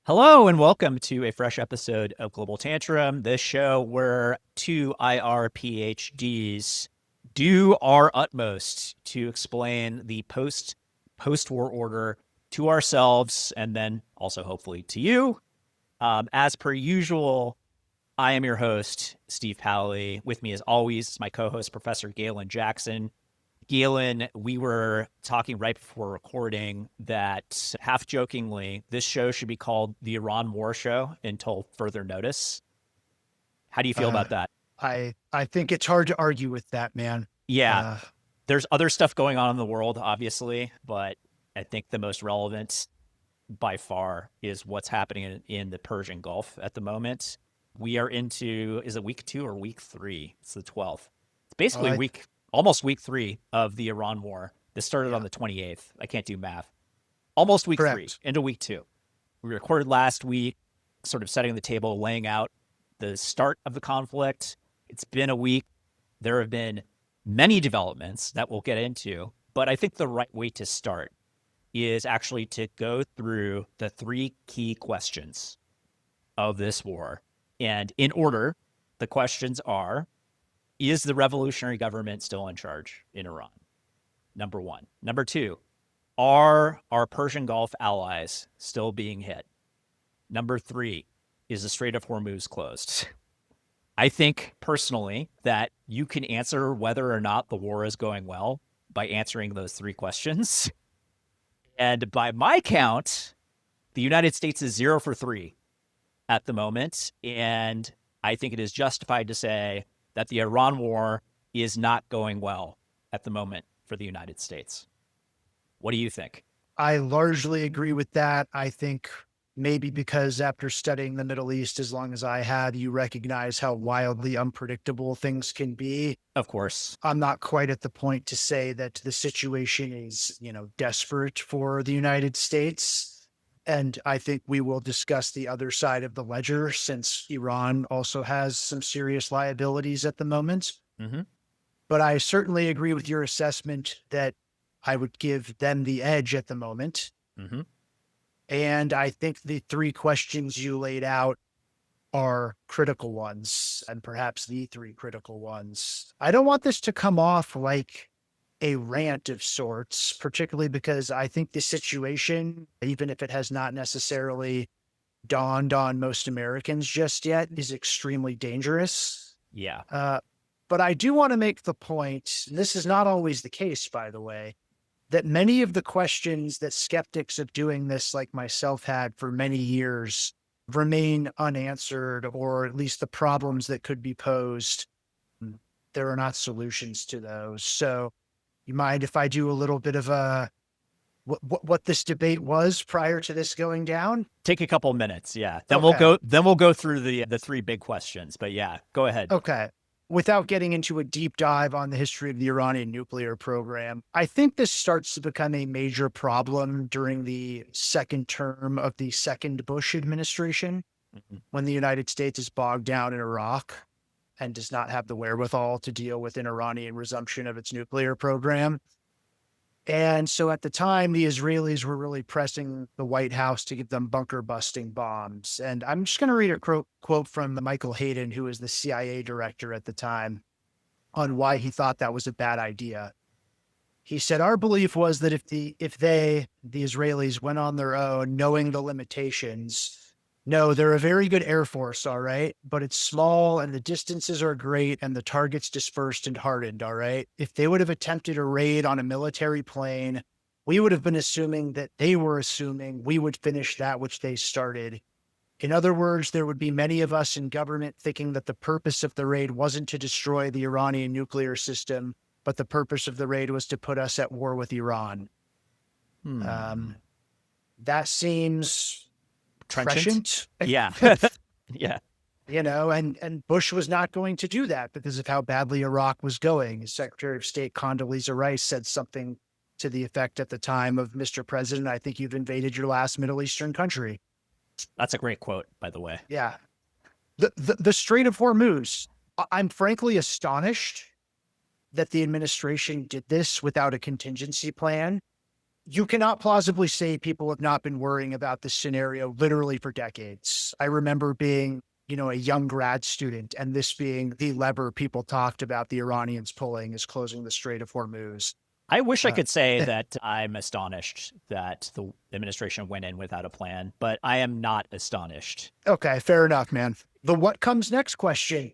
Hello and welcome to a fresh episode of Global Tantrum, this show where two IR PhDs do our utmost to explain the post-war order to ourselves and then also hopefully to you. As per usual, I am your host, Steve Pally. With me as always is my co-host, Professor Galen Jackson. Galen, we were talking right before recording that half jokingly, this show should be called the Iran War Show until further notice. How do you feel Uh, about that? I think it's hard to argue with that, man. Yeah, Uh, there's other stuff going on in the world, obviously, but I think the most relevant by far is what's happening in the Persian Gulf at the moment. We are into, is it week 2 or week 3? It's the 12th. It's basically I almost week 3 of the Iran war. This started on yeah, the 28th. I can't do math. Almost week 3 correct. into week 2. We recorded last week, sort of setting the table, laying out the start of the conflict. It's been a week. There have been many developments that we'll get into, but I think the right way to start is actually to go through the 3 key questions of this war. And in order, the questions are: is the revolutionary government still in charge in Iran? Number 1. Number 2, are our Persian Gulf allies still being hit? Number 3, is the Strait of Hormuz closed? I think personally that you can answer whether or not the war is going well by answering those 3 questions. And by my count, the United States is 0 for 3 at the moment. And I think it is justified to say that the Iran war is not going well at the moment for the United States. What do you think? I largely agree with that. I think maybe because after studying the Middle East as long as I had, you recognize how wildly unpredictable things can be. Of course. I'm not quite at the point to say that the situation is, desperate for the United States. And I think we will discuss the other side of the ledger since Iran also has some serious liabilities at the moment. Mm-hmm. But I certainly agree with your assessment that I would give them the edge at the moment. Mm-hmm. And I think the 3 questions you laid out are critical ones, and perhaps the 3 critical ones. I don't want this to come off like a rant of sorts, particularly because I think the situation, even if it has not necessarily dawned on most Americans just yet, is extremely dangerous. Yeah. Uh, but I do want to make the point, and this is not always the case, by the way, that many of the questions that skeptics of doing this, like myself, had for many years remain unanswered, or at least the problems that could be posed, there are not solutions to those. So you mind if I do a little bit of what this debate was prior to this going down? Take a couple minutes. Yeah. Then we'll Okay. go through the 3 big questions. But yeah, go ahead. Okay. Without getting into a deep dive on the history of the Iranian nuclear program, I think this starts to become a major problem during the second term of the second Bush administration, Mm-hmm. when the United States is bogged down in Iraq and does not have the wherewithal to deal with an Iranian resumption of its nuclear program. And so at the time, the Israelis were really pressing the White House to give them bunker busting bombs. And I'm just going to read a quote from Michael Hayden, who was the CIA director at the time, on why he thought that was a bad idea. He said, "Our belief was that if the Israelis, went on their own, knowing the limitations, no, they're a very good Air Force, all right, but it's small and the distances are great and the target's dispersed and hardened, all right. If they would have attempted a raid on a military plane, we would have been assuming that they were assuming we would finish that which they started. In other words, there would be many of us in government thinking that the purpose of the raid wasn't to destroy the Iranian nuclear system, but the purpose of the raid was to put us at war with Iran." Hmm. That seems Trenchant? prescient. Yeah. Yeah. And Bush was not going to do that because of how badly Iraq was going. His Secretary of State Condoleezza Rice said something to the effect at the time of, "Mr. President, I think you've invaded your last Middle Eastern country." That's a great quote, by the way. Yeah. The Strait of Hormuz, I'm frankly astonished that the administration did this without a contingency plan. You cannot plausibly say people have not been worrying about this scenario literally for decades. I remember being, a young grad student and this being the lever people talked about the Iranians pulling is closing the Strait of Hormuz. I wish I Uh, could say that I'm astonished that the administration went in without a plan, but I am not astonished. okay, fair enough, man. The what comes next question,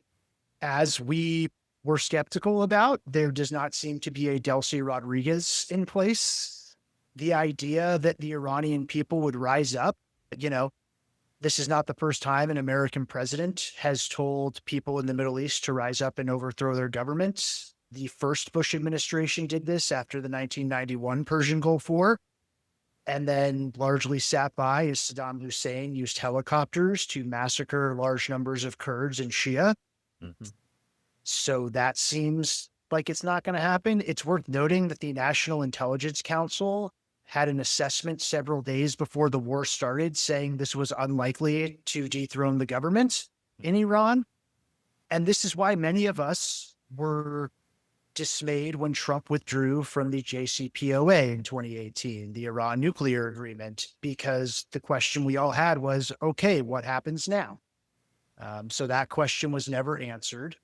as we were skeptical about, there does not seem to be a Delcy Rodriguez in place. The idea that the Iranian people would rise up, you know, this is not the first time an American president has told people in the Middle East to rise up and overthrow their governments. The first Bush administration did this after the 1991 Persian Gulf War, and then largely sat by as Saddam Hussein used helicopters to massacre large numbers of Kurds and Shia. Mm-hmm. So that seems like it's not going to happen. It's worth noting that the National Intelligence Council had an assessment several days before the war started saying this was unlikely to dethrone the government in Iran. And this is why many of us were dismayed when Trump withdrew from the JCPOA in 2018, the Iran nuclear agreement, because the question we all had was, okay, what happens now? So that question was never answered.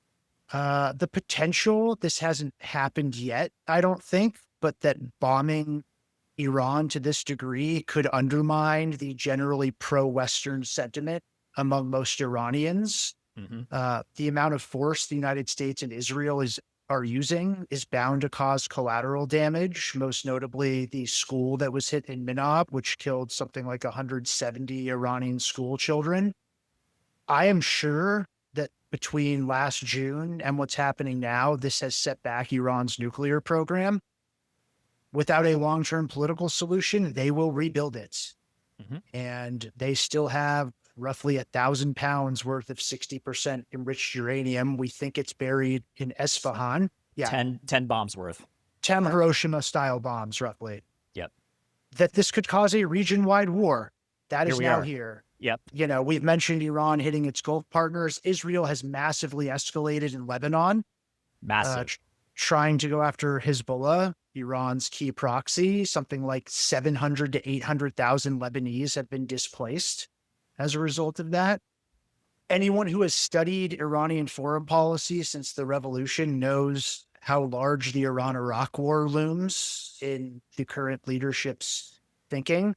The potential, this hasn't happened yet, I don't think, but that bombing Iran to this degree could undermine the generally pro-Western sentiment among most Iranians. Mm-hmm. The amount of force the United States and Israel are using is bound to cause collateral damage, most notably the school that was hit in Minab, which killed something like 170 Iranian school children. I am sure that between last June and what's happening now, this has set back Iran's nuclear program. Without a long-term political solution, they will rebuild it. Mm-hmm. And they still have roughly 1,000 pounds worth of 60% enriched uranium. We think it's buried in Esfahan. Yeah. 10 bombs worth. 10 Hiroshima-style bombs, roughly. Yep. That this could cause a region-wide war. That Here is we now are. here. Yep. We've mentioned Iran hitting its Gulf partners. Israel has massively escalated in Lebanon. Massive. Trying to go after Hezbollah, Iran's key proxy. Something like 700 to 800,000 Lebanese have been displaced as a result of that. Anyone who has studied Iranian foreign policy since the revolution knows how large the Iran-Iraq war looms in the current leadership's thinking,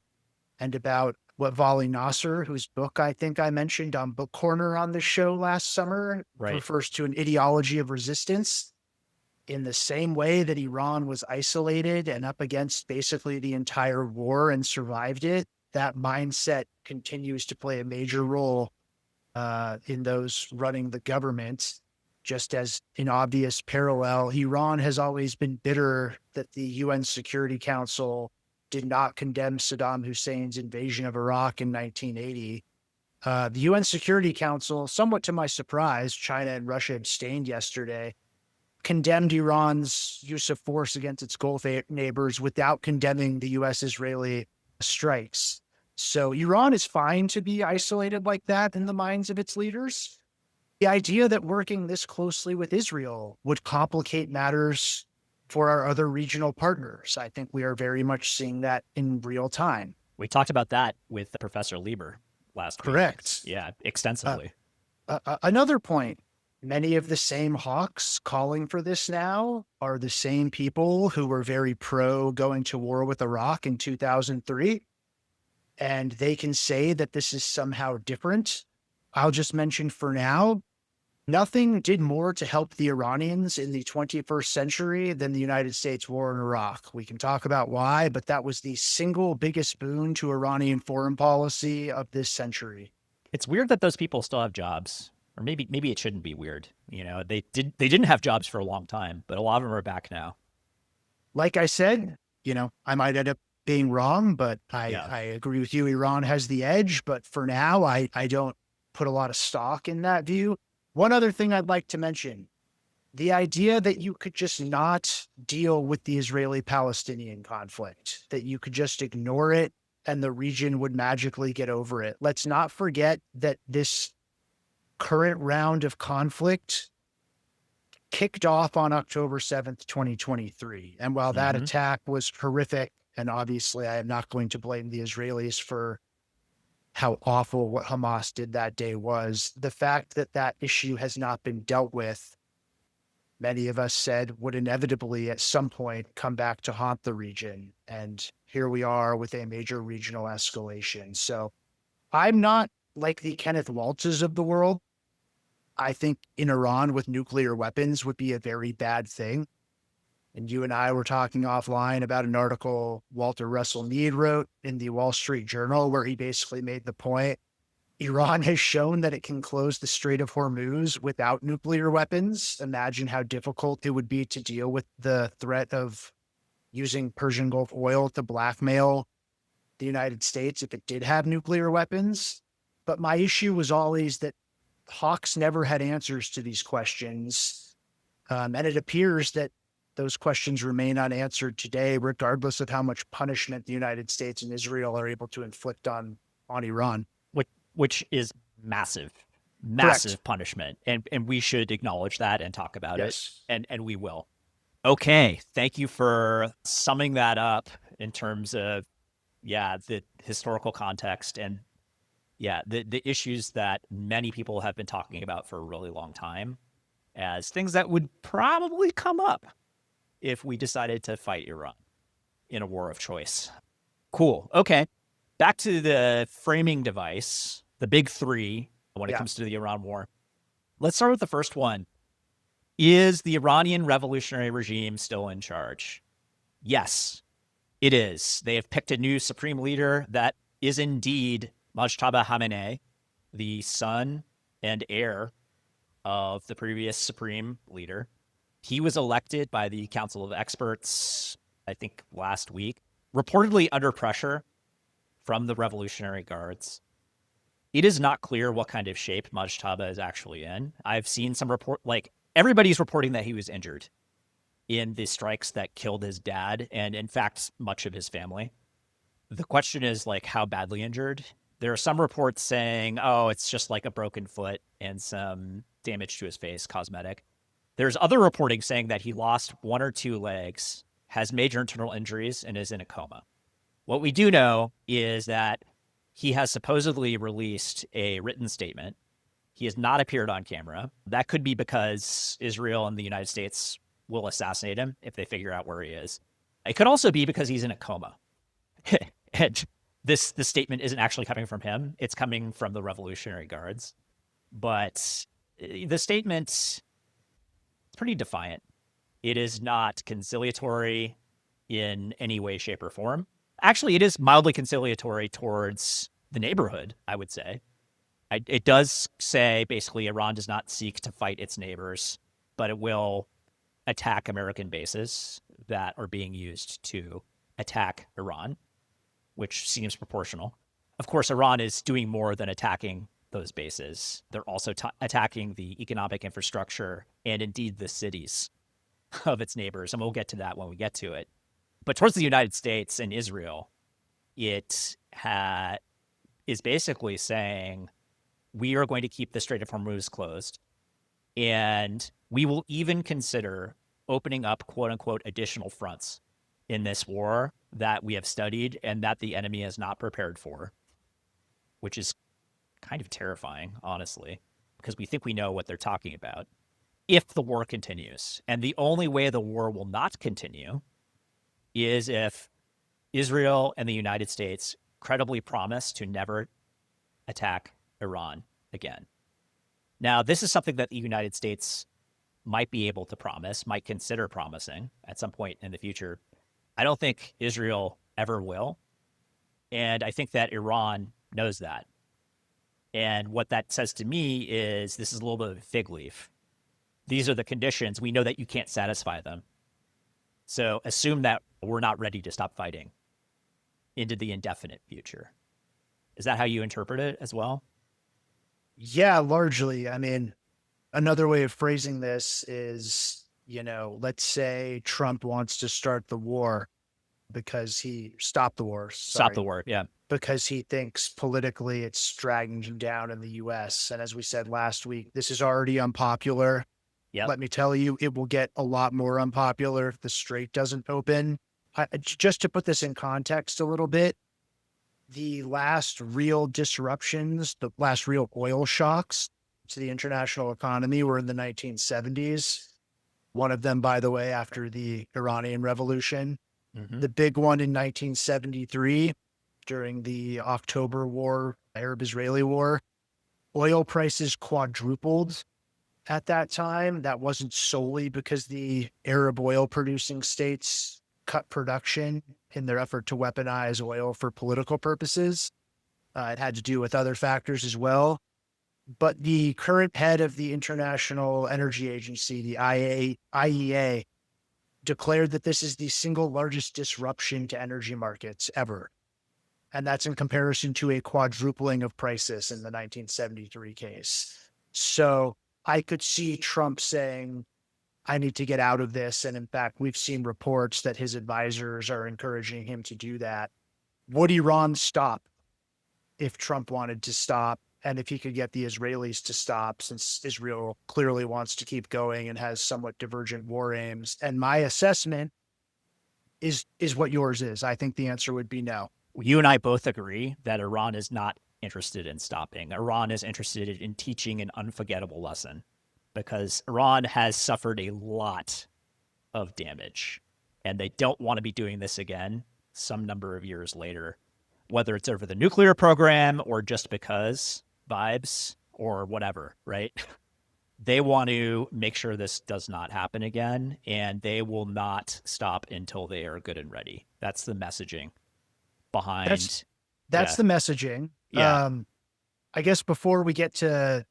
and about what Vali Nasser, whose book I think I mentioned on Book Corner on the show last summer, refers to an ideology of resistance. In the same way that Iran was isolated and up against basically the entire war and survived it, that mindset continues to play a major role in those running the government. Just as an obvious parallel, Iran has always been bitter that the UN Security Council did not condemn Saddam Hussein's invasion of Iraq in 1980. The UN Security Council, somewhat to my surprise, China and Russia abstained yesterday, condemned Iran's use of force against its Gulf neighbors without condemning the U.S. Israeli strikes. So Iran is fine to be isolated like that in the minds of its leaders. The idea that working this closely with Israel would complicate matters for our other regional partners, I think we are very much seeing that in real time. We talked about that with Professor Lieber last week. Correct. Yeah, extensively. Another point, many of the same hawks calling for this now are the same people who were very pro going to war with Iraq in 2003. And they can say that this is somehow different. I'll just mention for now, nothing did more to help the Iranians in the 21st century than the United States war in Iraq. We can talk about why, but that was the single biggest boon to Iranian foreign policy of this century. It's weird that those people still have jobs. Or maybe it shouldn't be weird. They didn't have jobs for a long time, but a lot of them are back now. Like I said, I might end up being wrong, but I agree with you. Iran has the edge, but for now, I don't put a lot of stock in that view. One other thing I'd like to mention, the idea that you could just not deal with the Israeli-Palestinian conflict, that you could just ignore it and the region would magically get over it. Let's not forget that this current round of conflict kicked off on October 7th, 2023. And while that attack was horrific And obviously, I am not going to blame the Israelis for how awful what Hamas did that day was. The fact that that issue has not been dealt with, many of us said would inevitably at some point come back to haunt the region. And here we are with a major regional escalation. So I'm not like the Kenneth Waltzes of the world. I think in Iran with nuclear weapons would be a very bad thing. And you and I were talking offline about an article Walter Russell Mead wrote in the Wall Street Journal, where he basically made the point Iran has shown that it can close the Strait of Hormuz without nuclear weapons. Imagine how difficult it would be to deal with the threat of using Persian Gulf oil to blackmail the United States if it did have nuclear weapons. But my issue was always that Hawks never had answers to these questions. And it appears that those questions remain unanswered today, regardless of how much punishment the United States and Israel are able to inflict on Iran. Which is massive, massive Correct. punishment. And we should acknowledge that and talk about Yes. it. And we will. Okay. Thank you for summing that up in terms of, the historical context and the issues that many people have been talking about for a really long time as things that would probably come up if we decided to fight Iran in a war of choice. Cool. Okay. Back to the framing device, the big three when it comes to the Iran war. Let's start with the first one. Is the Iranian revolutionary regime still in charge? Yes, it is. They have picked a new supreme leader that is indeed Mojtaba Khamenei, the son and heir of the previous supreme leader. He was elected by the Council of Experts, I think last week, reportedly under pressure from the Revolutionary Guards. It is not clear what kind of shape Mojtaba is actually in. I've seen some everybody's reporting that he was injured in the strikes that killed his dad and, in fact, much of his family. The question is, how badly injured? There are some reports saying, oh, it's just like a broken foot and some damage to his face, cosmetic. There's other reporting saying that he lost one or two legs, has major internal injuries, and is in a coma. What we do know is that he has supposedly released a written statement. He has not appeared on camera. That could be because Israel and the United States will assassinate him if they figure out where he is. It could also be because he's in a coma. And this statement isn't actually coming from him. It's coming from the Revolutionary Guards. But the statement's pretty defiant. It is not conciliatory in any way, shape, or form. Actually, it is mildly conciliatory towards the neighborhood, I would say. It does say, basically, Iran does not seek to fight its neighbors, but it will attack American bases that are being used to attack Iran, which seems proportional. Of course, Iran is doing more than attacking those bases. They're also attacking the economic infrastructure and indeed the cities of its neighbors. And we'll get to that when we get to it. But towards the United States and Israel, it is basically saying, we are going to keep the Strait of Hormuz closed. And we will even consider opening up, quote unquote, additional fronts in this war that we have studied and that the enemy is not prepared for, which is kind of terrifying, honestly, because we think we know what they're talking about if the war continues. And the only way the war will not continue is if Israel and the United States credibly promise to never attack Iran again. Now, this is something that the United States might be able to promise, might consider promising at some point in the future. I don't think Israel ever will. And I think that Iran knows that. And what that says to me is this is a little bit of a fig leaf. These are the conditions. We know that you can't satisfy them. So assume that we're not ready to stop fighting into the indefinite future. Is that how you interpret it as well? Yeah, largely. I mean, another way of phrasing this is, let's say Trump wants to start the war because he stopped the war. Stop Sorry. the war. Yeah. Because he thinks politically it's dragging him down in the US. And as we said last week, this is already unpopular. Yep. Let me tell you, it will get a lot more unpopular if the strait doesn't open. Just to put this in context a little bit, the last real disruptions, the last real oil shocks to the international economy were in the 1970s. One of them, by the way, after the Iranian Revolution. Mm-hmm. The big one in 1973 during the October War, Arab-Israeli War. Oil prices quadrupled at that time. That wasn't solely because the Arab oil producing states cut production in their effort to weaponize oil for political purposes. It had to do with other factors as well. But the current head of the International Energy Agency, the IEA, declared that this is the single largest disruption to energy markets ever. And that's in comparison to a quadrupling of prices in the 1973 case. So I could see Trump saying, I need to get out of this. And in fact, we've seen reports that his advisors are encouraging him to do that. Would Iran stop if Trump wanted to stop? And if he could get the Israelis to stop, since Israel clearly wants to keep going and has somewhat divergent war aims. And my assessment is what yours is. I think the answer would be no. You and I both agree that Iran is not interested in stopping. Iran is interested in teaching an unforgettable lesson because Iran has suffered a lot of damage and they don't want to be doing this again some number of years later, whether it's over the nuclear program or just because vibes or whatever, right? They want to make sure this does not happen again, and they will not stop until they are good and ready. That's the messaging behind. That's the messaging. Yeah. I guess before we get to,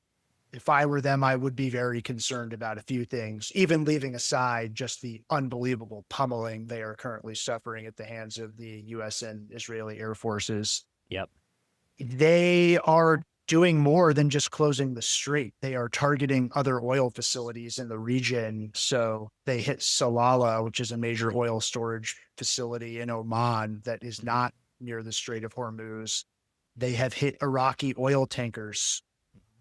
if I were them, I would be very concerned about a few things, even leaving aside just the unbelievable pummeling they are currently suffering at the hands of the U.S. and Israeli Air Forces. Yep. They are doing more than just closing the strait. They are targeting other oil facilities in the region. So they hit Salalah, which is a major oil storage facility in Oman that is not near the Strait of Hormuz. They have hit Iraqi oil tankers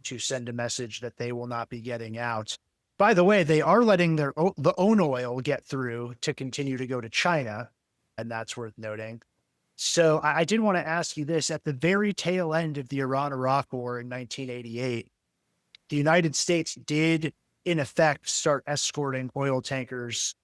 to send a message that they will not be getting out. By the way, they are letting the own oil get through to continue to go to China, and that's worth noting. So I did want to ask you this. At the very tail end of the Iran-Iraq War in 1988, the United States did, in effect, start escorting oil tankers,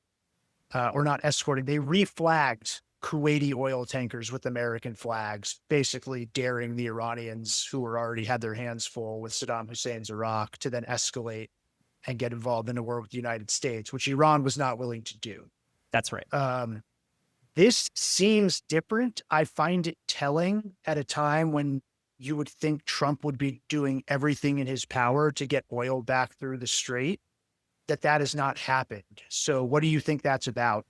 or not escorting, they reflagged Kuwaiti oil tankers with American flags, basically daring the Iranians, who were already had their hands full with Saddam Hussein's Iraq, to then escalate and get involved in a war with the United States, which Iran was not willing to do. That's right. This seems different. I find it telling at a time when you would think Trump would be doing everything in his power to get oil back through the strait, that has not happened. So what do you think that's about?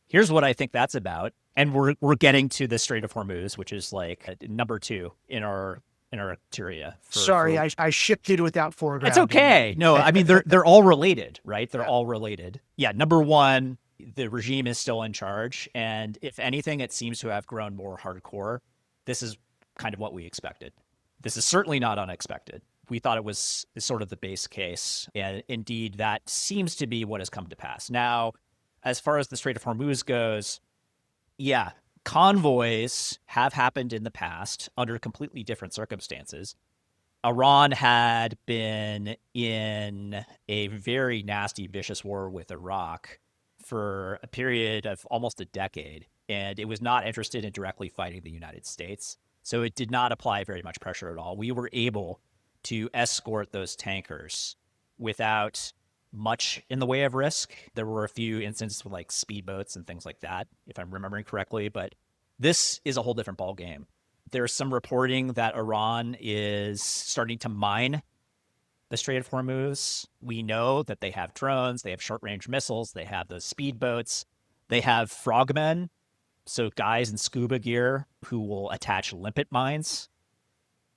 Here's what I think that's about. And we're getting to the Strait of Hormuz, which is like number 2 in our criteria. Sorry, I shifted without foregrounding. It's okay. No, I mean, they're all related, right? They're all related. Yeah, number 1, the regime is still in charge. And if anything, it seems to have grown more hardcore. This is kind of what we expected. This is certainly not unexpected. We thought it was sort of the base case. And indeed, that seems to be what has come to pass. Now, as far as the Strait of Hormuz goes, yeah, convoys have happened in the past under completely different circumstances. Iran had been in a very nasty, vicious war with Iraq for a period of almost a decade, and it was not interested in directly fighting the United States. So it did not apply very much pressure at all. We were able to escort those tankers without much in the way of risk. There were a few instances with like speedboats and things like that, if I'm remembering correctly, but this is a whole different ballgame. There's some reporting that Iran is starting to mine the Strait of Hormuz. We know that they have drones, they have short-range missiles, they have those speedboats, they have frogmen, so guys in scuba gear who will attach limpet mines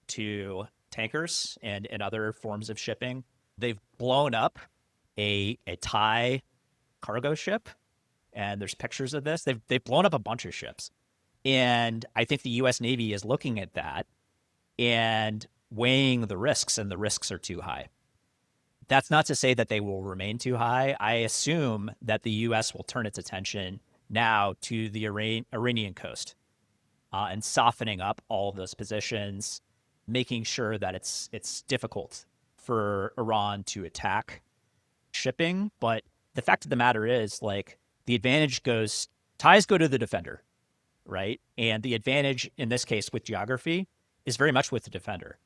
to tankers and other forms of shipping. They've blown up a Thai cargo ship, and there's pictures of this. They've blown up a bunch of ships. And I think the U.S. Navy is looking at that and weighing the risks, and the risks are too high. That's not to say that they will remain too high. I assume that the U.S. will turn its attention now to the Iranian coast, and softening up all of those positions, making sure that it's difficult for Iran to attack shipping. But the fact of the matter is, like, the advantage goes, ties go to the defender, right? And the advantage in this case with geography is very much with the defender.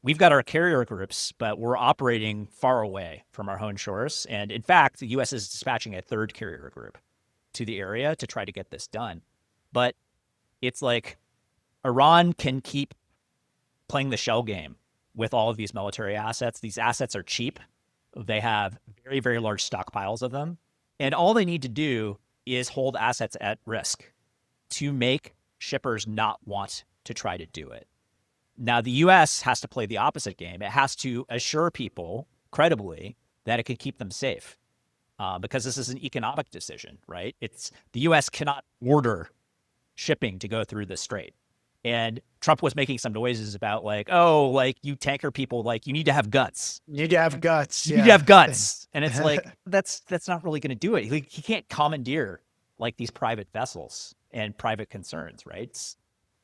We've got our carrier groups, but we're operating far away from our own shores. And in fact, the U.S. is dispatching a third carrier group to the area to try to get this done. But it's like Iran can keep playing the shell game with all of these military assets. These assets are cheap. They have very, very large stockpiles of them. And all they need to do is hold assets at risk to make shippers not want to try to do it. Now, the U.S. has to play the opposite game. It has to assure people credibly that it can keep them safe, because this is an economic decision, right? It's the U.S. cannot order shipping to go through the strait. And Trump was making some noises about, like, oh, like, you tanker people, like, you need to have guts. You need to have guts. You need to have guts. And it's like, that's not really going to do it. He can't commandeer like these private vessels and private concerns, right? It's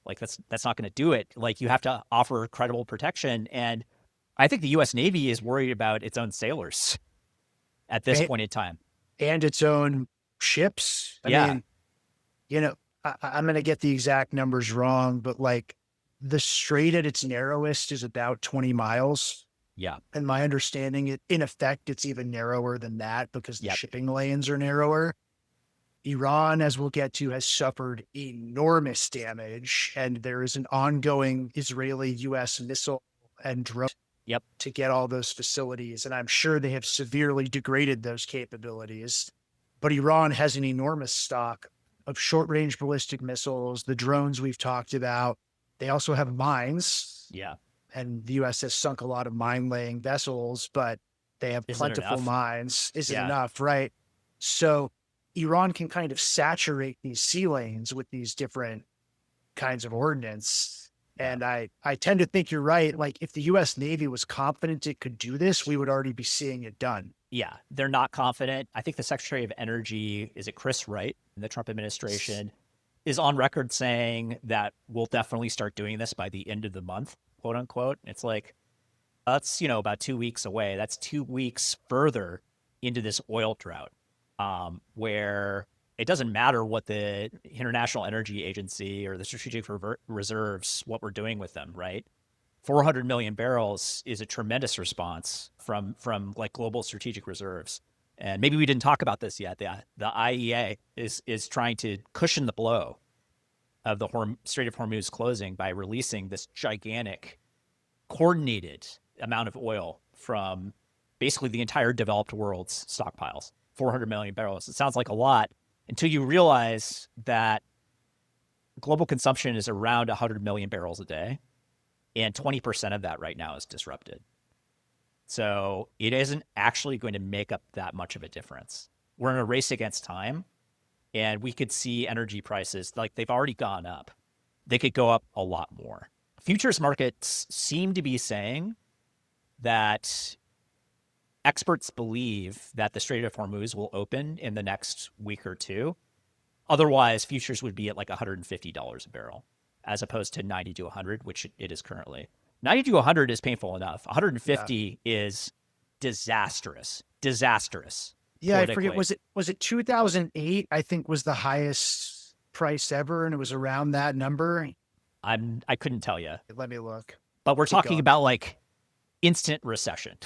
like, that's not going to do it. Like, you have to offer credible protection. And I think the U.S. Navy is worried about its own sailors at this point in time. And its own ships. I mean, you know, I'm going to get the exact numbers wrong, but like the strait at its narrowest is about 20 miles. Yeah. And my understanding, in effect, it's even narrower than that because the shipping lanes are narrower. Iran, as we'll get to, has suffered enormous damage, and there is an ongoing Israeli-U.S. missile and drone to get all those facilities. And I'm sure they have severely degraded those capabilities. But Iran has an enormous stock of short-range ballistic missiles, the drones we've talked about. They also have mines. Yeah. And the U.S. has sunk a lot of mine-laying vessels, but they have plentiful mines. Isn't enough, right? So Iran can kind of saturate these sea lanes with these different kinds of ordnance. And I tend to think you're right. Like, if the U.S. Navy was confident it could do this, we would already be seeing it done. Yeah, they're not confident. I think the Secretary of Energy, is it Chris Wright, in the Trump administration, is on record saying that we'll definitely start doing this by the end of the month, quote unquote. It's like, that's, about 2 weeks away. That's 2 weeks further into this oil drought, where it doesn't matter what the International Energy Agency or the Strategic Reserves, what we're doing with them, right? 400 million barrels is a tremendous response from like global strategic reserves. And maybe we didn't talk about this yet. The IEA is trying to cushion the blow of the Strait of Hormuz closing by releasing this gigantic, coordinated amount of oil from basically the entire developed world's stockpiles. 400 million barrels. It sounds like a lot until you realize that global consumption is around 100 million barrels a day. And 20% of that right now is disrupted. So it isn't actually going to make up that much of a difference. We're in a race against time, and we could see energy prices, like, they've already gone up. They could go up a lot more. Futures markets seem to be saying that experts believe that the Strait of Hormuz will open in the next week or two. Otherwise, futures would be at like $150 a barrel, as opposed to 90 to 100, which it is currently. 90 to 100 is painful enough. 150 is disastrous. Yeah, I forget. Was it 2008? I think was the highest price ever, and it was around that number. I couldn't tell you. Let me look. But we're talking about like instant recession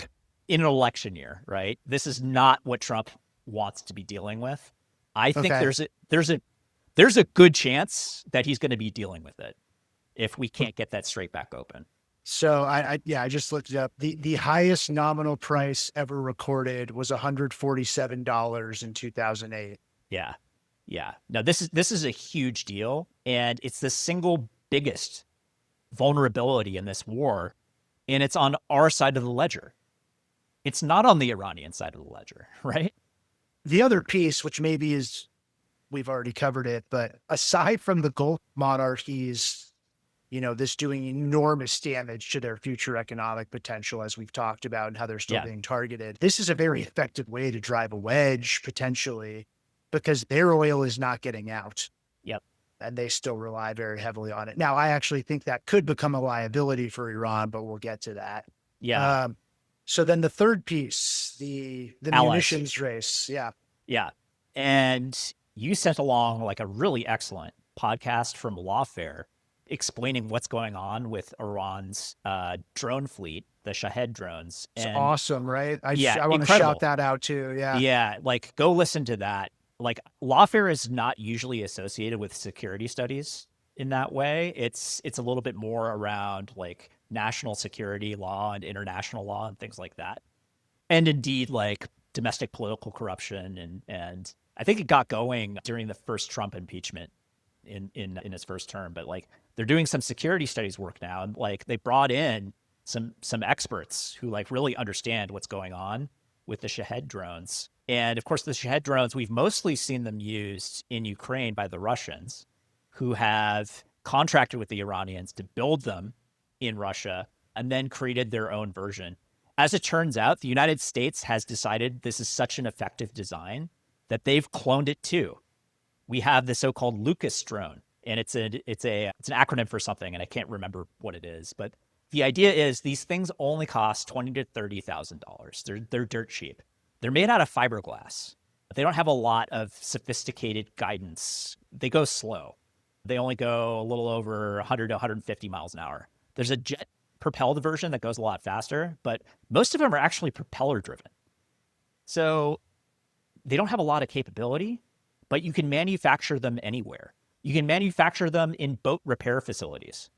in an election year, right? This is not what Trump wants to be dealing with. I think there's a good chance that he's going to be dealing with it if we can't get that strait back open. So I just looked it up. The highest nominal price ever recorded was $147 in 2008. Yeah. Now this is a huge deal, and it's the single biggest vulnerability in this war, and it's on our side of the ledger. It's not on the Iranian side of the ledger, right? The other piece, which maybe is, we've already covered it, but aside from the Gulf monarchies, this doing enormous damage to their future economic potential, as we've talked about, and how they're still being targeted. This is a very effective way to drive a wedge, potentially, because their oil is not getting out. Yep. And they still rely very heavily on it. Now, I actually think that could become a liability for Iran, but we'll get to that. Yeah. So then the third piece, the Allies. munitions race. Yeah. Yeah. And you sent along like a really excellent podcast from Lawfare explaining what's going on with Iran's drone fleet, the Shahed drones. It's And awesome, right? I yeah, want to shout incredible. that out too. Yeah. Yeah, like go listen to that. Like Lawfare is not usually associated with security studies in that way. It's a little bit more around like national security law and international law and things like that. And indeed like domestic political corruption and I think it got going during the first Trump impeachment in his first term, but like they're doing some security studies work now, and like they brought in some experts who like really understand what's going on with the Shahed drones. And of course, the Shahed drones, we've mostly seen them used in Ukraine by the Russians, who have contracted with the Iranians to build them in Russia and then created their own version. As it turns out, the United States has decided this is such an effective design that they've cloned it too. We have the so-called Lucas drone, and it's an acronym for something, and I can't remember what it is. But the idea is these things only cost $20,000 to $30,000. They're dirt cheap. They're made out of fiberglass. They don't have a lot of sophisticated guidance. They go slow. They only go a little over 100 to 150 miles an hour. There's a jet propelled version that goes a lot faster, but most of them are actually propeller driven. So they don't have a lot of capability, but you can manufacture them anywhere. You can manufacture them in boat repair facilities.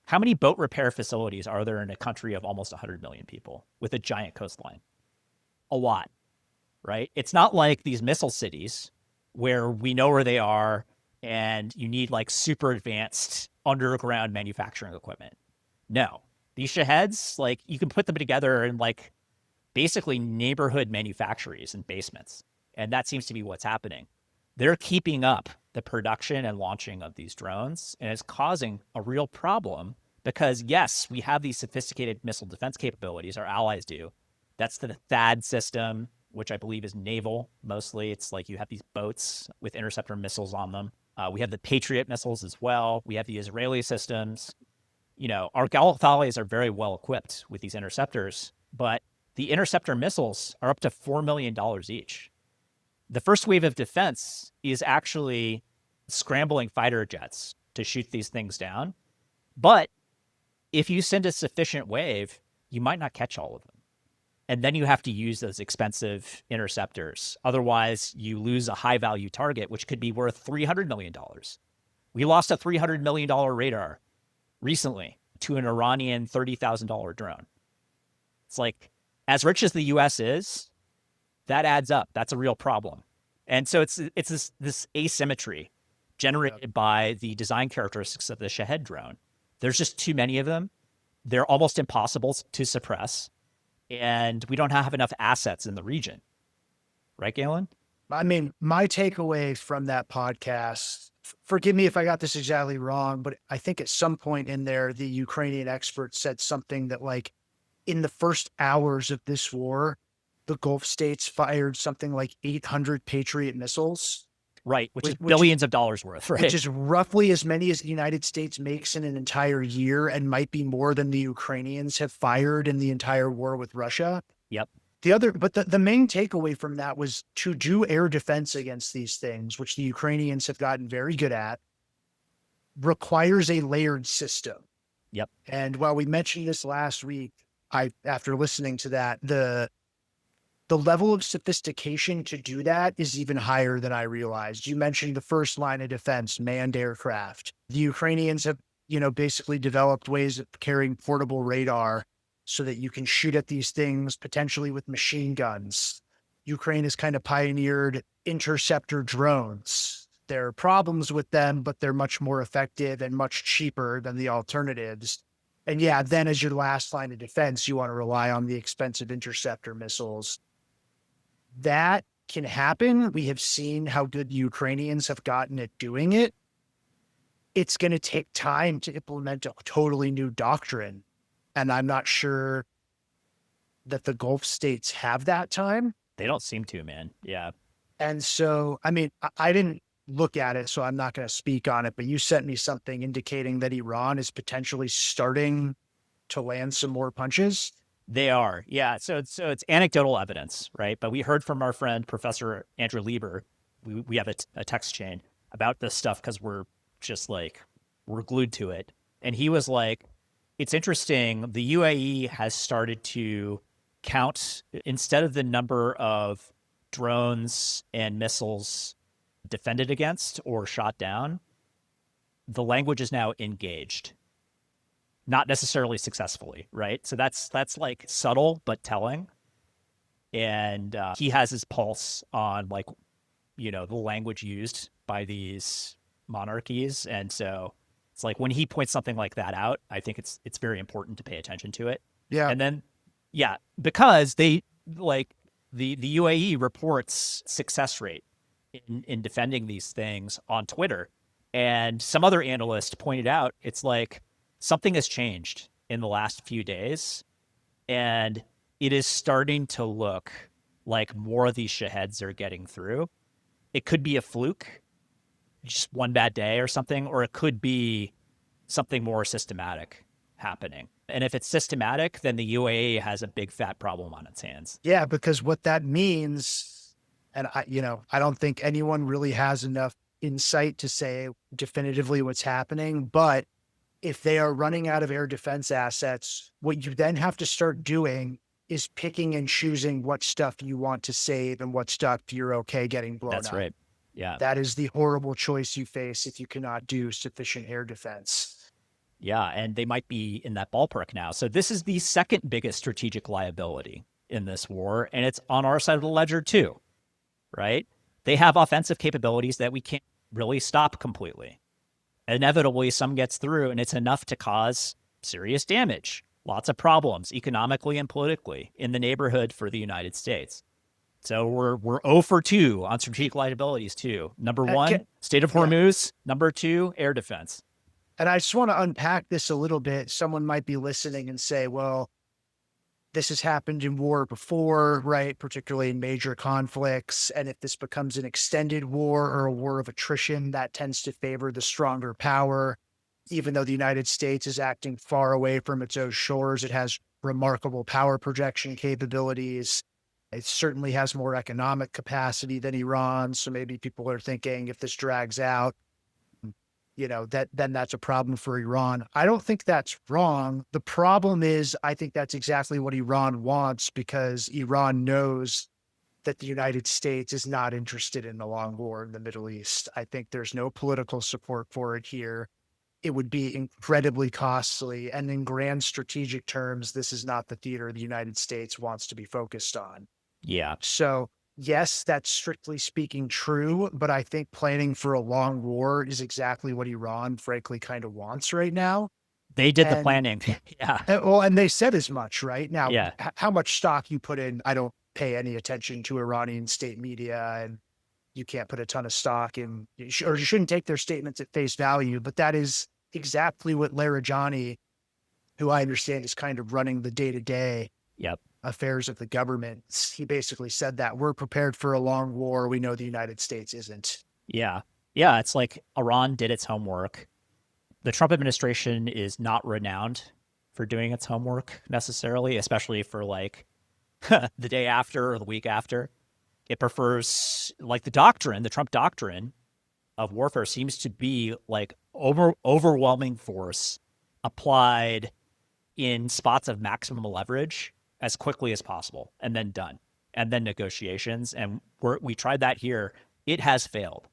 How many boat repair facilities are there in a country of almost 100 million people with a giant coastline? A lot, right? It's not like these missile cities where we know where they are and you need like super advanced underground manufacturing equipment. No, these Shaheds, like you can put them together in like basically neighborhood manufactories and basements. And that seems to be what's happening. They're keeping up the production and launching of these drones, and it's causing a real problem because, yes, we have these sophisticated missile defense capabilities, our allies do. That's the THAAD system, which I believe is naval mostly. It's like you have these boats with interceptor missiles on them. We have the Patriot missiles as well. We have the Israeli systems. You know, our Gulf allies are very well equipped with these interceptors, but the interceptor missiles are up to $4 million each. The first wave of defense is actually scrambling fighter jets to shoot these things down. But if you send a sufficient wave, you might not catch all of them. And then you have to use those expensive interceptors. Otherwise, you lose a high value target, which could be worth $300 million. We lost a $300 million radar recently to an Iranian $30,000 drone. It's like, as rich as the US is, that adds up. That's a real problem. And so it's this asymmetry generated by the design characteristics of the Shahed drone. There's just too many of them. They're almost impossible to suppress. And we don't have enough assets in the region. Right, Galen? I mean, my takeaway from that podcast, forgive me if I got this exactly wrong, but I think at some point in there, the Ukrainian expert said something that like in the first hours of this war, the Gulf states fired something like 800 Patriot missiles. Right, which is billions of dollars worth, right? Which is roughly as many as the United States makes in an entire year and might be more than the Ukrainians have fired in the entire war with Russia. Yep. But the main takeaway from that was to do air defense against these things, which the Ukrainians have gotten very good at, requires a layered system. Yep. And while we mentioned this last week, after listening to that, the level of sophistication to do that is even higher than I realized. You mentioned the first line of defense, manned aircraft. The Ukrainians have, basically developed ways of carrying portable radar so that you can shoot at these things potentially with machine guns. Ukraine has kind of pioneered interceptor drones. There are problems with them, but they're much more effective and much cheaper than the alternatives. And yeah, then as your last line of defense, you want to rely on the expensive interceptor missiles. That can happen. We have seen how good the Ukrainians have gotten at doing it. It's going to take time to implement a totally new doctrine. And I'm not sure that the Gulf states have that time. They don't seem to, man. Yeah. And so, I mean, I didn't look at it, so I'm not going to speak on it, but you sent me something indicating that Iran is potentially starting to land some more punches. They are, yeah. So it's anecdotal evidence, right? But we heard from our friend Professor Andrew Lieber. We have a text chain about this stuff because we're just like we're glued to it. And he was like, "It's interesting. The UAE has started to count instead of the number of drones and missiles defended against or shot down. The language is now engaged." Not necessarily successfully, right? So that's like subtle but telling. And he has his pulse on like the language used by these monarchies, and so it's like when he points something like that out, I think it's very important to pay attention to it. Yeah. And then yeah, because they like the UAE reports success rate in defending these things on Twitter, and some other analyst pointed out it's like something has changed in the last few days, and it is starting to look like more of these shaheads are getting through. It could be a fluke, just one bad day or something, or it could be something more systematic happening. And if it's systematic, then the UAE has a big fat problem on its hands. Yeah, because what that means, and I don't think anyone really has enough insight to say definitively what's happening, but if they are running out of air defense assets, what you then have to start doing is picking and choosing what stuff you want to save and what stuff you're okay getting blown That's up. right. Yeah. That is the horrible choice you face if you cannot do sufficient air defense. Yeah. And they might be in that ballpark now. So this is the second biggest strategic liability in this war. And it's on our side of the ledger, too, right? They have offensive capabilities that we can't really stop completely. Inevitably, some gets through, and it's enough to cause serious damage, lots of problems economically and politically in the neighborhood for the United States. So we're 0 for 2 on strategic liabilities too. Number one, Strait of Yeah. Hormuz. Number two, air defense. And I just want to unpack this a little bit. Someone might be listening and say, well, this has happened in war before, right? Particularly in major conflicts. And if this becomes an extended war or a war of attrition, that tends to favor the stronger power. Even though the United States is acting far away from its own shores, it has remarkable power projection capabilities. It certainly has more economic capacity than Iran. So maybe people are thinking if this drags out, then that's a problem for Iran. I don't think that's wrong. The problem is, I think that's exactly what Iran wants because Iran knows that the United States is not interested in a long war in the Middle East. I think there's no political support for it here. It would be incredibly costly. And in grand strategic terms, this is not the theater the United States wants to be focused on. Yeah. So yes, that's strictly speaking true, but I think planning for a long war is exactly what Iran frankly kind of wants right now. They did the And planning. Yeah. and they said as much, right? Now, Yeah. how much stock you put in, I don't pay any attention to Iranian state media, and you can't put a ton of stock in, or you shouldn't take their statements at face value, but that is exactly what Larijani, who I understand is kind of running the day-to-day Yep. affairs of the government. He basically said that we're prepared for a long war. We know the United States isn't. Yeah. Yeah. It's like Iran did its homework. The Trump administration is not renowned for doing its homework necessarily, especially for like the day after or the week after. It prefers like the Trump doctrine of warfare seems to be like overwhelming force applied in spots of maximum leverage as quickly as possible and then done and then negotiations. And we tried that here. It has failed.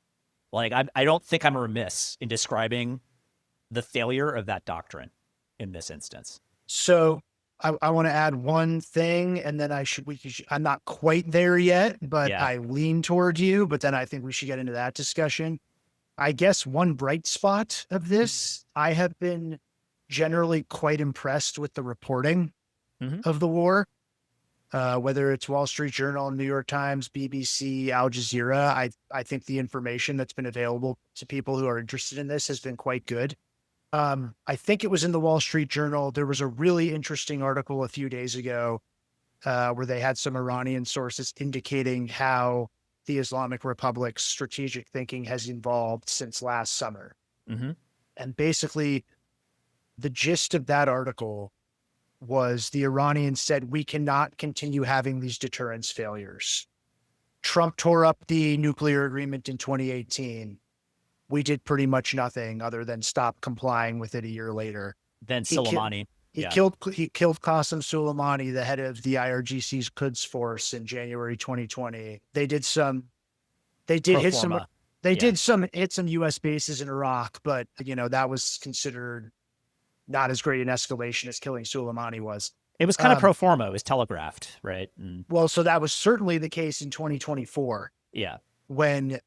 Like, I don't think I'm remiss in describing the failure of that doctrine in this instance. So I want to add one thing, and then I'm not quite there yet, but Yeah. I lean toward you, but then I think we should get into that discussion. I guess one bright spot of this, I have been generally quite impressed with the reporting of the war. Whether it's Wall Street Journal, New York Times, BBC, Al Jazeera, I think the information that's been available to people who are interested in this has been quite good. I think it was in the Wall Street Journal. There was a really interesting article a few days ago where they had some Iranian sources indicating how the Islamic Republic's strategic thinking has evolved since last summer. Mm-hmm. And basically, the gist of that article was the Iranians said, we cannot continue having these deterrence failures. Trump tore up the nuclear agreement in 2018. We did pretty much nothing other than stop complying with it a year later. Then He, ki- Soleimani. he Yeah. killed Qasem Soleimani, the head of the IRGC's Quds force, in January 2020. They did Pro hit some forma. they Yeah. did hit some US bases in Iraq, but that was considered not as great an escalation as killing Soleimani was. It was kind of pro forma. It was telegraphed, right? And Well, so that was certainly the case in 2024 yeah. when,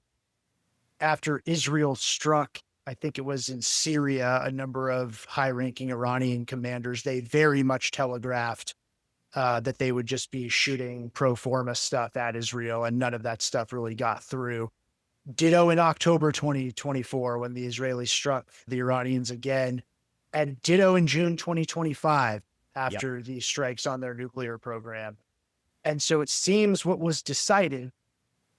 after Israel struck, I think it was in Syria, a number of high-ranking Iranian commanders, they very much telegraphed that they would just be shooting pro forma stuff at Israel, and none of that stuff really got through. Ditto in October 2024 when the Israelis struck the Iranians again, and ditto in June 2025 after the strikes on their nuclear program. And so it seems what was decided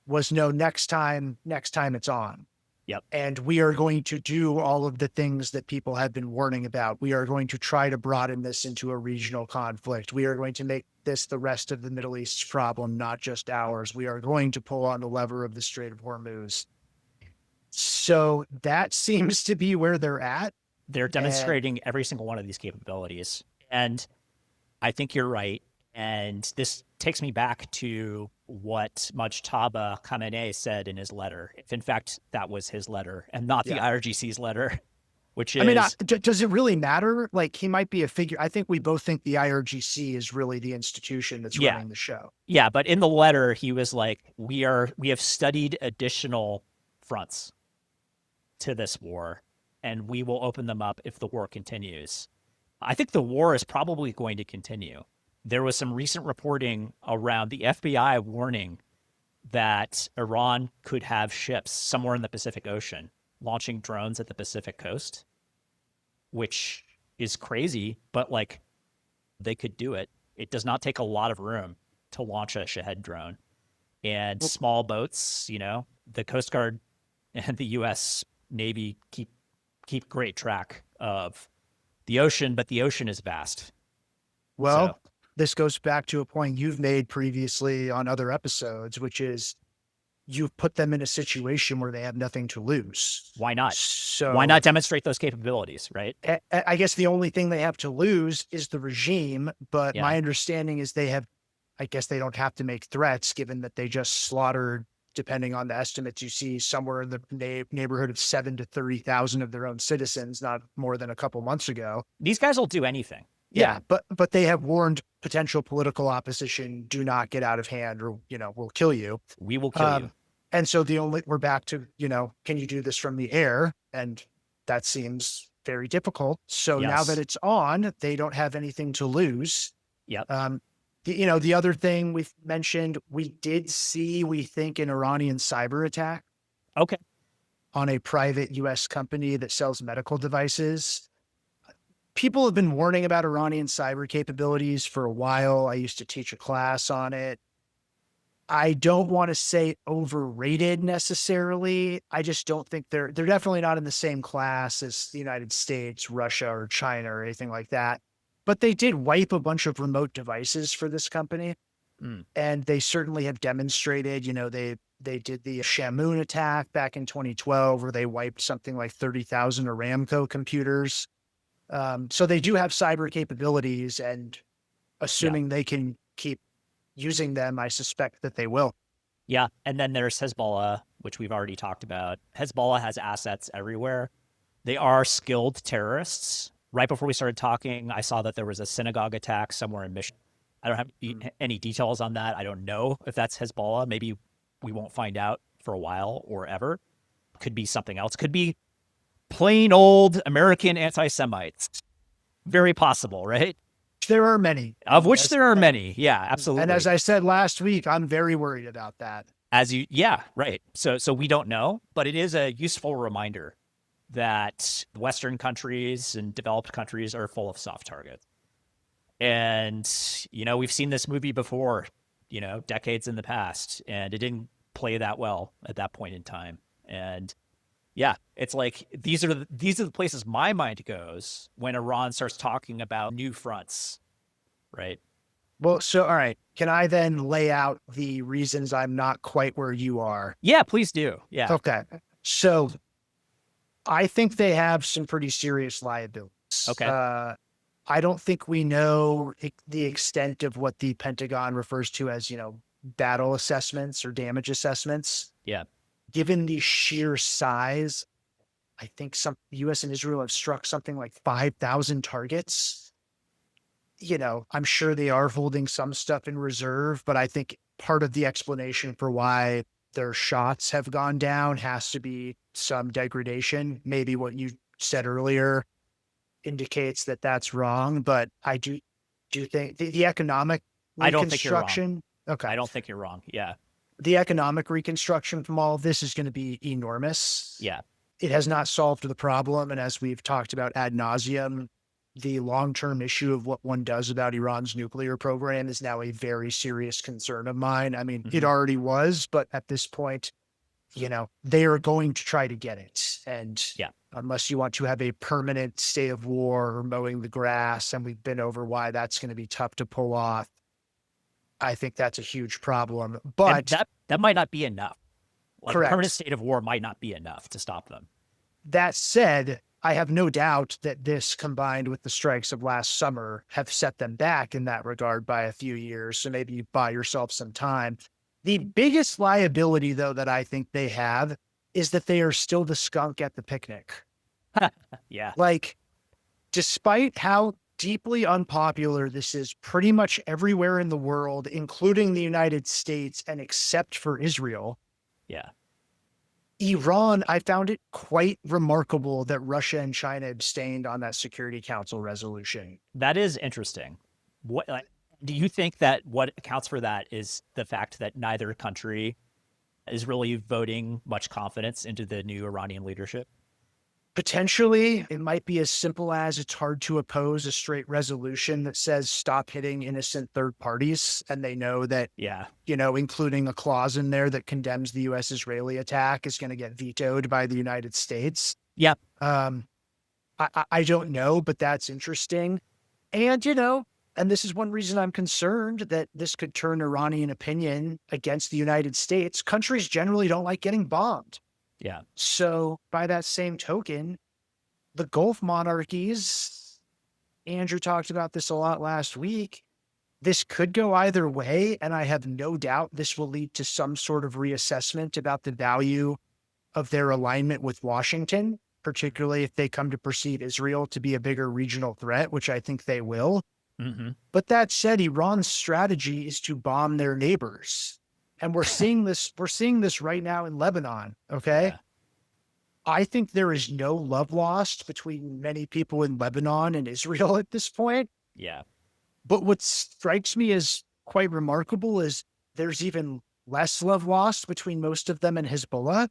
was, no, next time it's on. Yep. And we are going to do all of the things that people have been warning about. We are going to try to broaden this into a regional conflict. We are going to make this the rest of the Middle East's problem, not just ours. We are going to pull on the lever of the Strait of Hormuz. So that seems to be where they're at. They're demonstrating every single one of these capabilities. And I think you're right. And this takes me back to what Mojtaba Khamenei said in his letter, if in fact that was his letter and not the IRGC's letter, which is... I mean, does it really matter? Like, he might be a figure. I think we both think the IRGC is really the institution that's running the show. Yeah, but in the letter, he was like, we have studied additional fronts to this war, and we will open them up if the war continues. I think the war is probably going to continue. There was some recent reporting around the FBI warning that Iran could have ships somewhere in the Pacific Ocean launching drones at the Pacific coast, which is crazy, but like, they could do it. It does not take a lot of room to launch a Shahed drone. And small boats, the Coast Guard and the U.S. Navy keep great track of the ocean, but the ocean is vast. Well, this goes back to a point you've made previously on other episodes, which is you've put them in a situation where they have nothing to lose. Why not? So why not demonstrate those capabilities, right? I guess the only thing they have to lose is the regime. But my understanding is I guess they don't have to make threats, given that they just slaughtered, depending on the estimates you see, somewhere in the neighborhood of 7,000 to 30,000 of their own citizens, not more than a couple months ago. These guys will do anything. Yeah, but they have warned potential political opposition, do not get out of hand or, we'll kill you. We will kill you. And so we're back to, can you do this from the air? And that seems very difficult. So now that it's on, they don't have anything to lose. Yep. The other thing we've mentioned, we think, an Iranian cyber attack. Okay. On a private U.S. company that sells medical devices. People have been warning about Iranian cyber capabilities for a while. I used to teach a class on it. I don't want to say overrated necessarily. I just don't think they're definitely not in the same class as the United States, Russia, or China, or anything like that. But they did wipe a bunch of remote devices for this company. And they certainly have demonstrated, they did the Shamoon attack back in 2012, where they wiped something like 30,000 Aramco computers. So they do have cyber capabilities, and assuming they can keep using them, I suspect that they will. Yeah. And then there's Hezbollah, which we've already talked about. Hezbollah has assets everywhere. They are skilled terrorists. Right before we started talking, I saw that there was a synagogue attack somewhere in Michigan. I don't have any details on that. I don't know if that's Hezbollah. Maybe we won't find out for a while or ever. Could be something else. Could be plain old American anti-Semites. Very possible, right? There are many. Of which there are many. Yeah, absolutely. And as I said last week, I'm very worried about that. Right. So we don't know, but it is a useful reminder that Western countries and developed countries are full of soft targets. And, we've seen this movie before, decades in the past, and it didn't play that well at that point in time. And yeah, it's like these are the places my mind goes when Iran starts talking about new fronts, right? Well, so all right. Can I then lay out the reasons I'm not quite where you are? Yeah, please do. Yeah. Okay. So I think they have some pretty serious liabilities. Okay. I don't think we know the extent of what the Pentagon refers to as, battle assessments or damage assessments. Yeah. Given the sheer size, I think some US and Israel have struck something like 5,000 targets. I'm sure they are holding some stuff in reserve, but I think part of the explanation for why their shots have gone down has to be some degradation. Maybe what you said earlier indicates that that's wrong, but I do think the economic I don't think you're wrong. reconstruction. Okay. I don't think you're wrong. Yeah. The economic reconstruction from all of this is going to be enormous. Yeah. It has not solved the problem. And as we've talked about ad nauseum, the long-term issue of what one does about Iran's nuclear program is now a very serious concern of mine. I mean, it already was, but at this point, they are going to try to get it. And Yeah. unless you want to have a permanent state of war or mowing the grass, and we've been over why that's going to be tough to pull off, I think that's a huge problem. And But that might not be enough. Like a correct. permanent state of war might not be enough to stop them. That said, I have no doubt that this, combined with the strikes of last summer, have set them back in that regard by a few years. So maybe you buy yourself some time. The biggest liability, though, that I think they have is that they are still the skunk at the picnic. Yeah. Like, despite how deeply unpopular this is pretty much everywhere in the world, including the United States, and except for Israel, Yeah. Iran, I found it quite remarkable that Russia and China abstained on that Security Council resolution. That is interesting. What do you think that what accounts for that is the fact that neither country is really voting much confidence into the new Iranian leadership? Potentially, it might be as simple as it's hard to oppose a straight resolution that says stop hitting innocent third parties. And they know that, Yeah. including a clause in there that condemns the U.S. Israeli attack is going to get vetoed by the United States. Yeah. I don't know, but that's interesting. And, and this is one reason I'm concerned that this could turn Iranian opinion against the United States. Countries generally don't like getting bombed. Yeah. So by that same token, the Gulf monarchies, Andrew talked about this a lot last week, this could go either way. And I have no doubt this will lead to some sort of reassessment about the value of their alignment with Washington, particularly if they come to perceive Israel to be a bigger regional threat, which I think they will. Mm-hmm. But that said, Iran's strategy is to bomb their neighbors. And we're seeing this right now in Lebanon. Okay. Yeah. I think there is no love lost between many people in Lebanon and Israel at this point. Yeah. But what strikes me as quite remarkable is there's even less love lost between most of them and Hezbollah,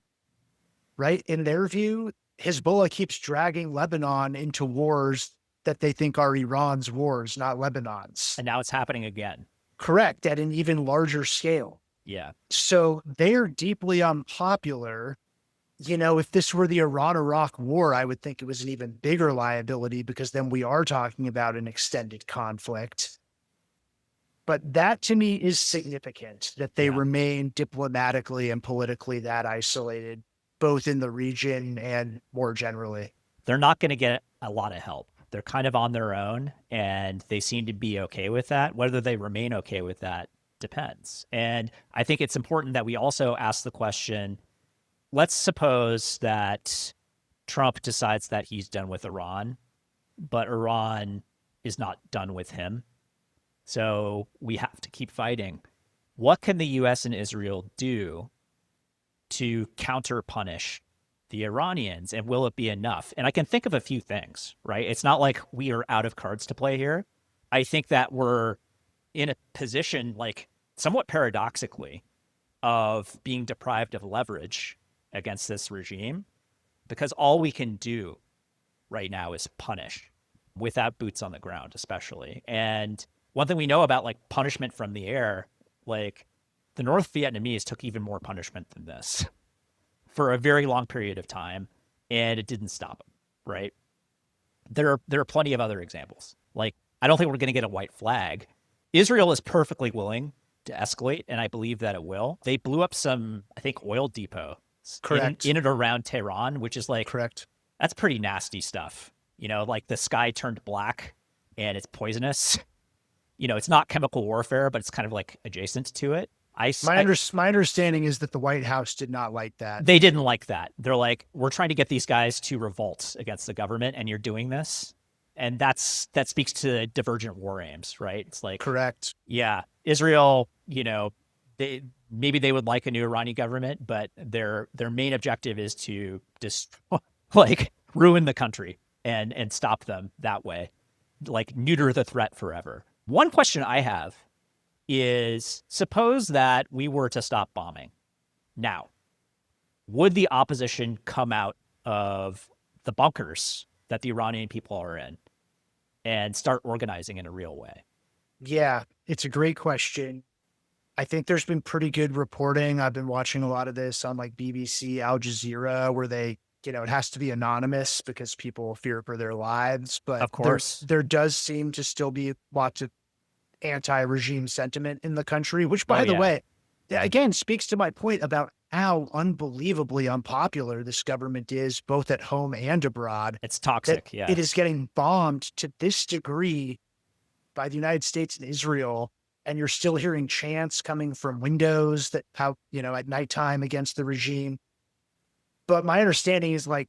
right? In their view, Hezbollah keeps dragging Lebanon into wars that they think are Iran's wars, not Lebanon's. And now it's happening again. Correct. At an even larger scale. Yeah. So they're deeply unpopular. If this were the Iran-Iraq war, I would think it was an even bigger liability because then we are talking about an extended conflict. But that to me is significant that they remain diplomatically and politically that isolated, both in the region and more generally. They're not going to get a lot of help. They're kind of on their own and they seem to be okay with that. Whether they remain okay with that depends. And I think it's important that we also ask the question, let's suppose that Trump decides that he's done with Iran, but Iran is not done with him. So we have to keep fighting. What can the U.S. and Israel do to counter-punish the Iranians, and will it be enough? And I can think of a few things, right? It's not like we are out of cards to play here. I think that we're in a position, like somewhat paradoxically, of being deprived of leverage against this regime because all we can do right now is punish without boots on the ground, especially. And one thing we know about like punishment from the air, like The North Vietnamese took even more punishment than this for a very long period of time, and it didn't stop them, right? There are plenty of other examples. Like, I don't think we're going to get a white flag. Israel is perfectly willing to escalate, and I believe that it will. They blew up some, I think, oil depot Correct. in and around Tehran, which is like, Correct. that's pretty nasty stuff. You know, like the sky turned black and it's poisonous. You know, it's not chemical warfare, but it's kind of like adjacent to it. My understanding is that the White House did not like that. They didn't like that. They're like, we're trying to get these guys to revolt against the government, and you're doing this. And that speaks to divergent war aims, right? It's like, correct. Yeah, Israel, you know, maybe they would like a new Iranian government, but their main objective is to destroy, like, ruin the country and stop them that way, like neuter the threat forever. One question I have is, suppose that we were to stop bombing now, would the opposition come out of the bunkers that the Iranian people are in and start organizing in a real way? Yeah, it's a great question. I think there's been pretty good reporting. I've been watching a lot of this on like BBC, Al Jazeera, where they, you know, it has to be anonymous because people fear for their lives. But of course, there does seem to still be lots of anti-regime sentiment in the country, which, by the way, again, speaks to my point about how unbelievably unpopular this government is, both at home and abroad. It's toxic. Yeah. It is getting bombed to this degree by the United States and Israel. And you're still hearing chants coming from windows that, how, you know, at nighttime against the regime. But my understanding is, like,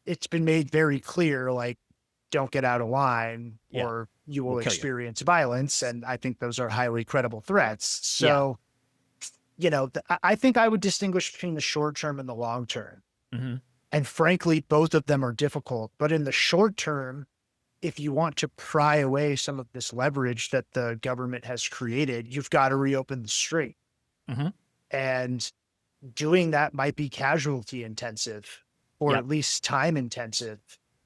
it's been made very clear, like, don't get out of line or you will experience violence. And I think those are highly credible threats. So, you know, I think I would distinguish between the short term and the long term. Mm-hmm. And frankly, both of them are difficult. But in the short term, if you want to pry away some of this leverage that the government has created, you've got to reopen the strait. Mm-hmm. And doing that might be casualty intensive or at least time intensive.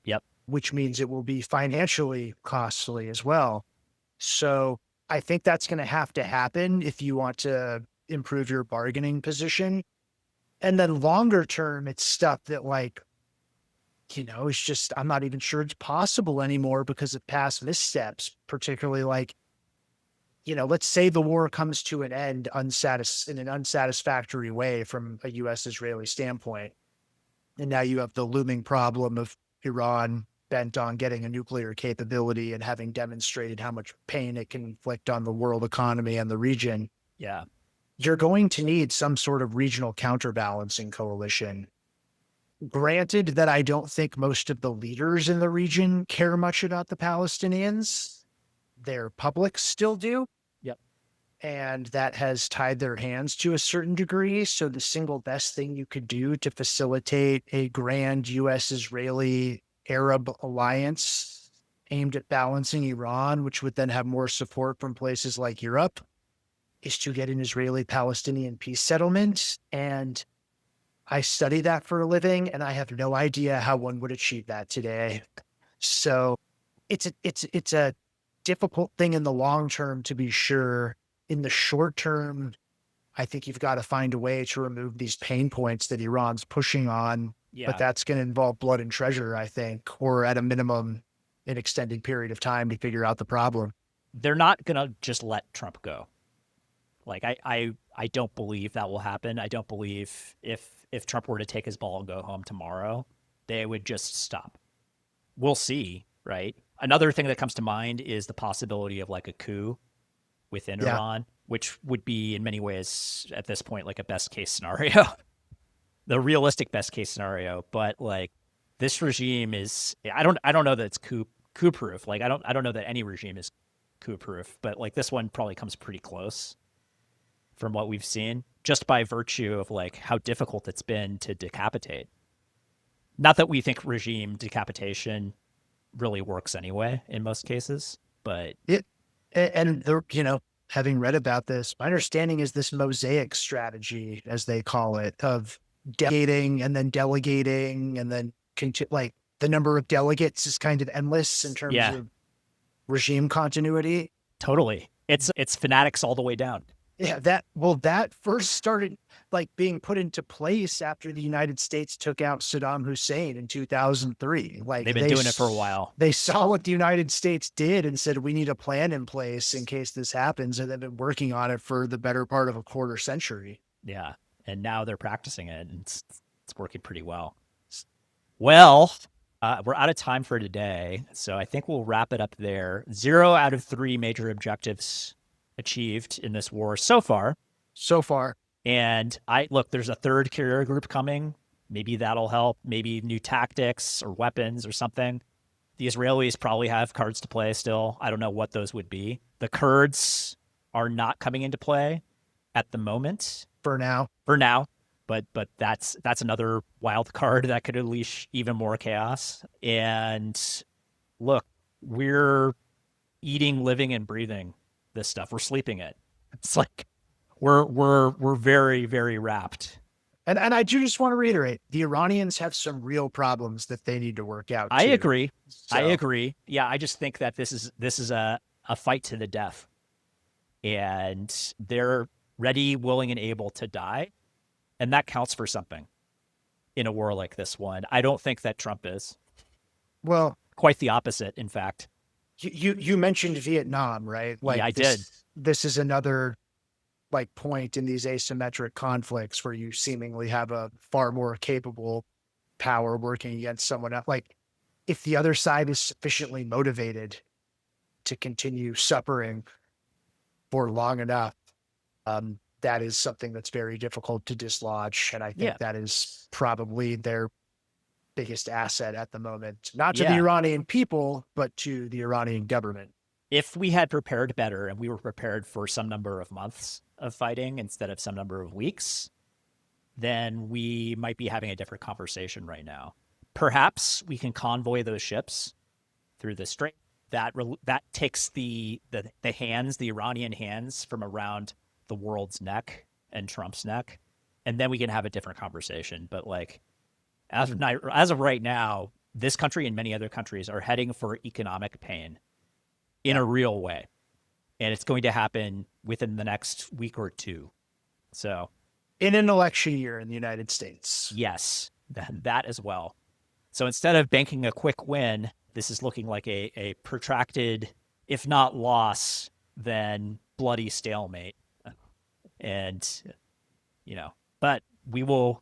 Yep. Which means it will be financially costly as well. So I think that's going to have to happen if you want to improve your bargaining position. And then longer term, it's stuff that, like, you know, it's just, I'm not even sure it's possible anymore because of past missteps, particularly, like, you know, let's say the war comes to an end in an unsatisfactory way from a U.S. Israeli standpoint. And now you have the looming problem of Iran bent on getting a nuclear capability and having demonstrated how much pain it can inflict on the world economy and the region. Yeah. You're going to need some sort of regional counterbalancing coalition. Granted that I don't think most of the leaders in the region care much about the Palestinians. Their publics still do. Yep. And that has tied their hands to a certain degree. So the single best thing you could do to facilitate a grand U.S. Israeli Arab alliance aimed at balancing Iran, which would then have more support from places like Europe, is to get an Israeli-Palestinian peace settlement. And I study that for a living, and I have no idea how one would achieve that today. So it's a difficult thing in the long term, to be sure. In the short term, I think you've got to find a way to remove these pain points that Iran's pushing on. Yeah. But that's going to involve blood and treasure, I think, or at a minimum, an extended period of time to figure out the problem. They're not going to just let Trump go. Like, I don't believe that will happen. I don't believe if Trump were to take his ball and go home tomorrow, they would just stop. We'll see, right? Another thing that comes to mind is the possibility of, like, a coup within Iran, which would be in many ways at this point like a best case scenario, the realistic best case scenario. But, like, this regime is, I don't know that it's coup proof. Like, I don't know that any regime is coup proof, but, like, this one probably comes pretty close from what we've seen, just by virtue of, like, how difficult it's been to decapitate. Not that we think regime decapitation really works anyway in most cases, but you know, having read about this, my understanding is this mosaic strategy, as they call it, of delegating and then delegating and then like the number of delegates is kind of endless in terms of regime continuity. Totally. It's fanatics all the way down. Yeah, that first started like being put into place after the United States took out Saddam Hussein in 2003. Like They've been doing it for a while. they saw what the United States did and said we need a plan in place in case this happens, and they've been working on it for the better part of a quarter century. Yeah. And now they're practicing it, and it's working pretty well. Well, we're out of time for today. So I think we'll wrap it up there. 0 out of 3 major objectives achieved in this war so far. So far, And I look, there's a third carrier group coming. Maybe that'll help. Maybe new tactics or weapons or something. The Israelis probably have cards to play still. I don't know what those would be. The Kurds are not coming into play at the moment for now. for now, but that's another wild card that could unleash even more chaos. And look, we're eating, living, and breathing this stuff. We're sleeping it. It's like we're very, very wrapped. And I do just want to reiterate, the Iranians have some real problems that they need to work out I too. agree. I So, agree. Yeah, I just think that this is a fight to the death. And they're ready, willing, and able to die. And that counts for something in a war like this one. I don't think that Trump is. well, Quite the opposite, in fact. you mentioned Vietnam, right? Like Yeah, I did. this is another like point in these asymmetric conflicts where you seemingly have a far more capable power working against someone else. Like if the other side is sufficiently motivated to continue suffering for long enough, that is something that's very difficult to dislodge. And I Yeah. think that is probably their biggest asset at the moment, not to the Yeah. Iranian people, but to the Iranian government. If we had prepared better and we were prepared for some number of months of fighting instead of some number of weeks, then we might be having a different conversation right now. Perhaps we can convoy those ships through the strait. That takes the hands, the Iranian hands, from around the world's neck and Trump's neck, and then we can have a different conversation. But like as of right now, this country and many other countries are heading for economic pain in a real way, and it's going to happen within the next week or two. So In an election year in the United States. yes, that as well. So instead of banking a quick win, this is looking like a protracted, if not loss, then bloody stalemate. And but we will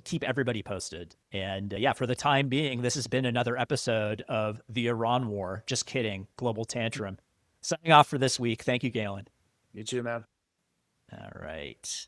keep everybody posted. And yeah, for the time being, this has been another episode of the Iran War. Just kidding, Global Tantrum. Signing off for this week. Thank you, Galen. You too, man. All right.